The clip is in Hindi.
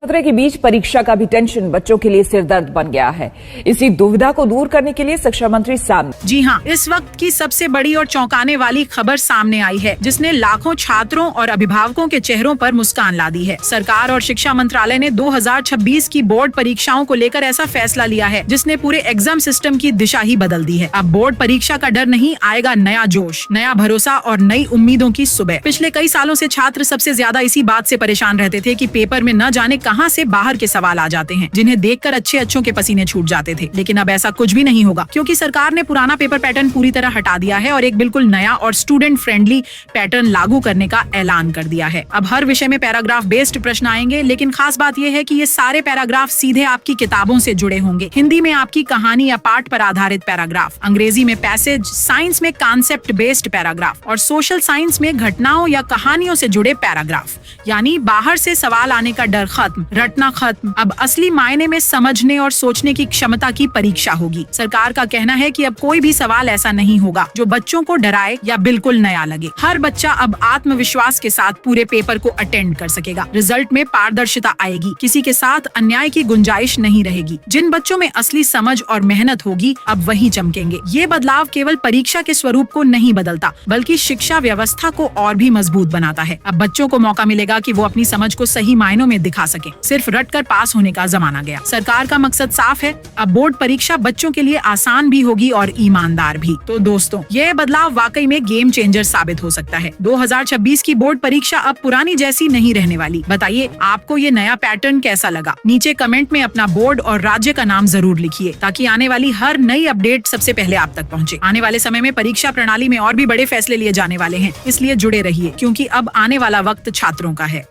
खतरे के बीच परीक्षा का भी टेंशन बच्चों के लिए सिरदर्द बन गया है। इसी दुविधा को दूर करने के लिए शिक्षा मंत्री सामने। जी हाँ, इस वक्त की सबसे बड़ी और चौंकाने वाली खबर सामने आई है, जिसने लाखों छात्रों और अभिभावकों के चेहरों पर मुस्कान ला दी है। सरकार और शिक्षा मंत्रालय ने 2026 की बोर्ड परीक्षाओं को लेकर ऐसा फैसला लिया है, जिसने पूरे एग्जाम सिस्टम की दिशा ही बदल दी है। अब बोर्ड परीक्षा का डर नहीं, आएगा नया जोश, नया भरोसा और नई उम्मीदों की सुबह। पिछले कई सालों से छात्र सबसे ज्यादा इसी बात से परेशान रहते थे कि पेपर में न जाने कहां से बाहर के सवाल आ जाते हैं, जिन्हें देखकर अच्छों के पसीने छूट जाते थे। लेकिन अब ऐसा कुछ भी नहीं होगा, क्योंकि सरकार ने पुराना पेपर पैटर्न पूरी तरह हटा दिया है और एक बिल्कुल नया और स्टूडेंट फ्रेंडली पैटर्न लागू करने का ऐलान कर दिया है। अब हर विषय में पैराग्राफ बेस्ड प्रश्न आएंगे, लेकिन खास बात यह है कि ये सारे पैराग्राफ सीधे आपकी किताबों से जुड़े होंगे। हिंदी में आपकी कहानी या पाठ पर आधारित पैराग्राफ, अंग्रेजी में पैसेज, साइंस में कॉन्सेप्ट बेस्ड पैराग्राफ और सोशल साइंस में घटनाओं या कहानियों से जुड़े पैराग्राफ। यानी बाहर से सवाल आने का डर खत्म, रटना खत्म। अब असली मायने में समझने और सोचने की क्षमता की परीक्षा होगी। सरकार का कहना है कि अब कोई भी सवाल ऐसा नहीं होगा जो बच्चों को डराए या बिल्कुल नया लगे। हर बच्चा अब आत्मविश्वास के साथ पूरे पेपर को अटेंड कर सकेगा। रिजल्ट में पारदर्शिता आएगी, किसी के साथ अन्याय की गुंजाइश नहीं रहेगी। जिन बच्चों में असली समझ और मेहनत होगी, अब वही चमकेंगे। ये बदलाव केवल परीक्षा के स्वरूप को नहीं बदलता, बल्कि शिक्षा व्यवस्था को और भी मजबूत बनाता है। अब बच्चों को मौका मिलेगा कि वो अपनी समझ को सही मायनों में दिखा सके। सिर्फ रट कर पास होने का जमाना गया। सरकार का मकसद साफ है, अब बोर्ड परीक्षा बच्चों के लिए आसान भी होगी और ईमानदार भी। तो दोस्तों, यह बदलाव वाकई में गेम चेंजर साबित हो सकता है। 2026 की बोर्ड परीक्षा अब पुरानी जैसी नहीं रहने वाली। बताइए, आपको ये नया पैटर्न कैसा लगा? नीचे कमेंट में अपना बोर्ड और राज्य का नाम जरूर लिखिए, ताकि आने वाली हर नई अपडेट सबसे पहले आप तक पहुंचे। आने वाले समय में परीक्षा प्रणाली में और भी बड़े फैसले लिए जाने वाले हैं, इसलिए जुड़े रहिए, क्योंकि अब आने वाला वक्त छात्रों का है।